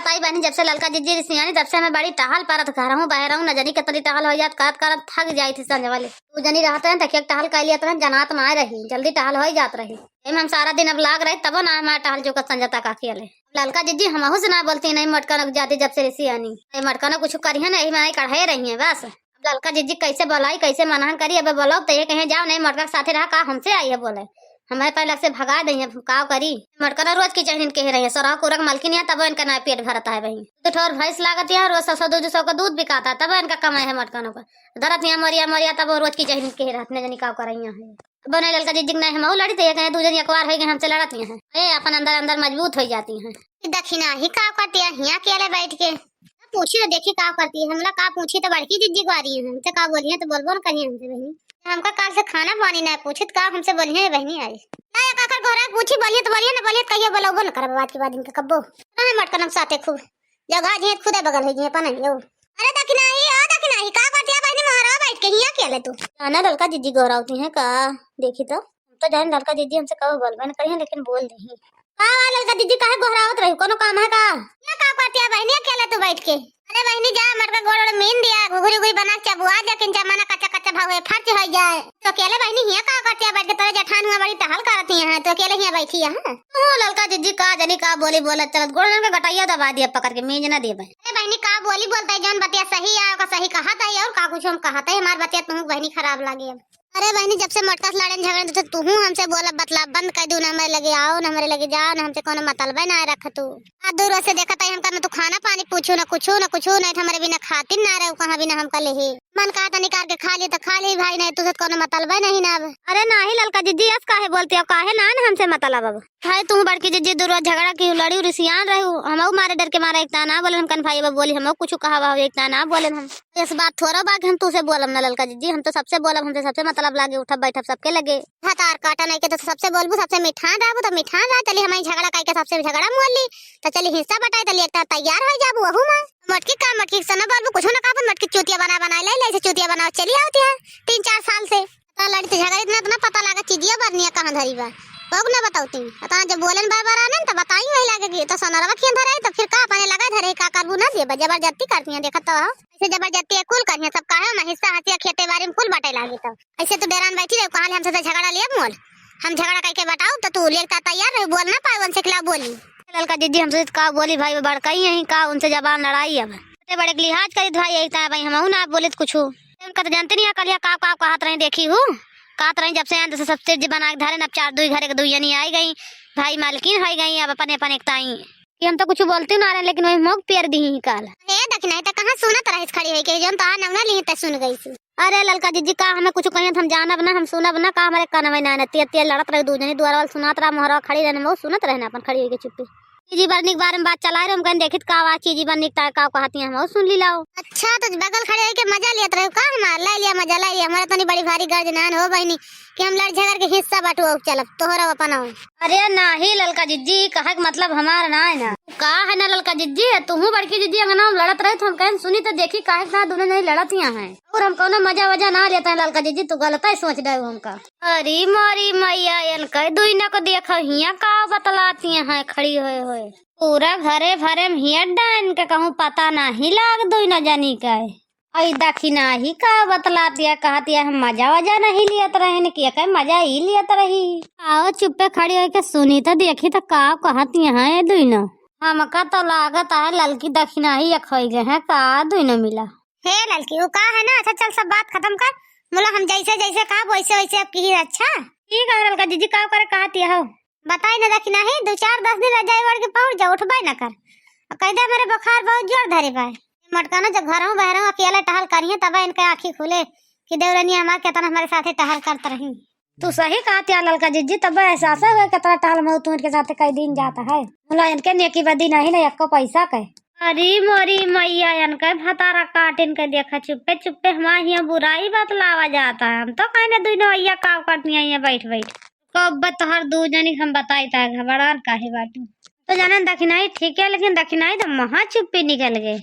बताई बहनी, जब से ललका जिज्जी रिसियानी तब से हमें बड़ी टहल पारत घर हूँ बह रहूँ न जनी कितनी टहल हो जात करत करत थक जाई थी संजय वाले। तू जनी रहते हैं तक टहल कर लिया तो जनात माए रही जल्दी टहल हो जात रही। हम सारा दिन अब लाग रहे तब ना हमारा टहल जो संजय तक अकेले। ललका जिज्जी हमहू से ना बोलती नहीं मटका न जाती जब से रिसियानी मटका न कुछ करिए नहीं मैं कढ़ाई रही है बस। ललका जिज्जी कैसे बोलाई कैसे मना करी अब बोलो तो ये कहे जाओ नहीं मटका के साथे रहा का हमसे आई है बोले हमारे पहले से भगा देंगे काव करी। मटका रोज की चढ़ कह रही है सोरा कोरक मलकी नहीं तब इनका ना पेट भरता है वही तो ठोर भैंस लागत है रोज 100-200 का दूध बिकाता तब इनका कमाई है मटकानों का धरत यहाँ मरिया मरिया तब रोज की चढ़ कह रहा जनी काव कर है बने ललका जिज्जी नहीं हम लड़ी तो कहे दूजन अखबार है हमसे लड़ती है अपन अंदर अंदर मजबूत हो जाती है। दक्षिणा ही काव करती है यहाँ अकेले बैठ के पूछी तो देखी का करती है हमला का पूछी तो बड़की जिज्जी को आ रही है हमसे का बोली है तो बोल बोल करिए हमसे बहनी हमका काल से खाना पानी ना पूछित का हमसे बोली है बहनी आई ना काकर घोरा पूछी बोलिए तो बोलिए ना बोलिए कहिए बोलो बोल कर बात के बाद इनका कब्बो ना मटका नम साथे खूब जगह जे खुदे बगल है जे पन यो अरे दक्षिणा ही का करती है बहनी महारा बैठ के हिया अकेले तू ना ललका जिज्जी गौरावती है का देखी तो जान ललका जिज्जी हमसे कब बोलबे न करिए लेकिन बोल दही का ललका जिज्जी काहे घोरावत रही कोनो काम है का का करती है बहनी अकेले तू बैठ के अरे बहनी जा मटका गोड़ मीन दिया घुघरी घुघरी बना के चबुआ लेकिन जमाना कच्चा कच्चा भाव है फर्ज हो जाए तो अकेले बहनी हिया का करती है बैठ के तेरे जेठान हुआ बड़ी टहल करती है तो अकेले हिया बैठी है ओ ललका जिज्जी का जनी का बोली बोलत चलत गोड़ का गटाइया दबा दिया पकड़ के मेज ना देबे। अरे बहनी का बोली बोलता है जान बतिया सही है का सही कहा था और का कुछ हम कहा था हमार बतिया तुम बहनी खराब लागे। अरे बहनी जब से मटका से लड़न झगड़न तो तू हमसे बोला बतला बंद कर दू ना हमारे लगे आओ ना हमारे लगे जाओ ना हमसे कोनो मतलब ना रख तू आ दूर से देखा था हमका ना तू खाना पानी पूछू ना कुछ नहीं हमारे बिना खातिर ना रहे कहां बिना हमका ले मन कहा था निकाल के खा ली तो खा ली भाई नहीं तुझे कोनो मतलब नहीं ना। अरे नहीं ललका जिज्जी आज काहे बोलती हो काहे ना हमसे मतलब अब भाई तू बड़की जिज्जी दूर झगड़ा की लड़ी रिसियान रहू हम मारे डर के मारे एकता ना बोले हम कन भाई बोली हम कुछ कहा एकता ना बोले हम इस बात थोड़ा बात हम तुझसे बोलम ना ललका जिज्जी हम तो सबसे बोलब हमसे सबसे मतलब लागे उठब बैठब सबके लगे हतार काटा नहीं के तो सबसे बोलबू सबसे मिठान रहबू तो मिठान रह चली हमारी झगड़ा काई के सबसे झगड़ा मोली तो चली हिस्सा बटाई तो एकता तैयार हो जाबू वहू मां मटकी का मटकी सना बोलबू कुछ ना कापन मटकी चूतिया बना ले चूतिया बनाओ चली आती है 3-4 साल से तो लड़ी तो झगड़ा इतना तो पता लगा चीजिया बरनिया कहां धरी बा पग ना बताऊती अता जब बोलन बार आने तो बताई वही लगे तो सनरवा खिन धरे तो फिर का अपने लगा धरे का करबू ना दे जबरदस्ती करती है देखत तो ऐसे जबरदस्ती कुल करिए सब काहे ना हिस्सा हतिया खेते बारे में कुल बटे लागे तो ऐसे तो डेरान बैठी रहे कहां हमसे तो झगड़ा लिए मोल हम झगड़ा करके बताओ तो तू लेता तैयार रहे बोल ना पाए उनसे खिला बोली ललका जिज्जी हमसे का बोली भाई बड़काई यही का उनसे जबान लड़ाई अब बड़े लिहाज करी भाई यही भाई हम ना बोले कुछ उनका तो जानते नहीं कल का कहत रही देखी हूँ कहत रही जब से आए सब चीज बना के धरे अब 4 घर के 2 जनी आई गई भाई मालकिन हो गई अब अपने अपने एकताई कि हम तो कुछ बोलते ना रहे लेकिन वही मोग पेर दी ही काल हे दक्षिणा त कहां सुनत रहिस खड़ी है के जन तो नवना ली त सुन गई सी। अरे ललका जिज्जी का हमें कुछ कहिए हम जानब ना हम सुनब ना का हमारे कान में ना नती लड़त रहे 2 जनी द्वार वाल सुनात रहा मोहरा खड़ी रहने वो सुनत रहना अपन खड़ी होके चुप्पी चीजी बरनी के बारे में बात चला रहे हम कहीं देखित का आवाज चीजी बरनी का कहती हैं हम सुन ली लाओ। अच्छा तो बगल खड़े होके मजा लियत रहे का हमार ले लिया मजा ले लिया हमारा तनी बड़ी भारी गर्जनान हो बहनी कि हम लड़ झगड़ के हिस्सा बटुओ चलब तोहरा अपन आओ। अरे नाही ललका जिज्जी कहे के मतलब हमारा ना है ना का है ना ललका जिज्जी तू बड़की जिज्जी अंगना हम लड़त रहे तो हम कहीं सुनी तो देखी काहे ना दोनों नहीं लड़त यहाँ है और हम कोनो मजा वजा ना लेता है ललका जिज्जी तू गलत ही सोच रहे हो हमका। अरे मोरी मैया इनका दुइना को देखो हिया का बतलाती है खड़ी होए पूरा घरे भरे हिया डाइन के कहूँ पता नहीं लाग दुइना जानी का आई दक्षिणा ही का बतलाती है कहती है हम मजा वजा नहीं लियत रहे न किया मजा ही लियत रही आओ चुप्पे खड़ी होके सुनी तो देखी तो का कहती है दुइना हमका तो लागत है ललकी दक्षिणा ही अखई गए है का दुइना मिला हे ललकी वो का है ना। अच्छा चल सब बात खत्म कर बोला हम जैसे जैसे कहा वैसे वैसे अब की अच्छा ठीक है ललका जिज्जी का करे कहती है बताई ना दक्षिणा ही 2-4-10 दिन रजाई वाड़ के पहुंच जा उठबाई ना कर कहदे मेरे बुखार बहुत जोर धरे पाए मटका ना जब घर हूँ बह रहा अकेले टहल करिए तब इनके आँखी खुले कि देवरानी हमारे कितना हमारे साथ टहल करते रही। तू सही कहती है ललका जिज्जी तब एहसास है कितना टहल में तू इनके साथ कई दिन जाता है बोला इनके नेकी बदी नहीं ना एक पैसा के। अरे मोरी मैया इनके भतारा काट इनके देखा चुप्पे चुप्पे हमारे यहाँ बुराई बतलावा जाता है हम तो कहने दोनों भैया काव काटनी है बैठ कब तोहर 2 जनी हम बताई था घबरान काहे बाटू तो जाने दक्षिणाई ठीक है लेकिन दक्षिणाई तो महा चुप्पी निकल गए।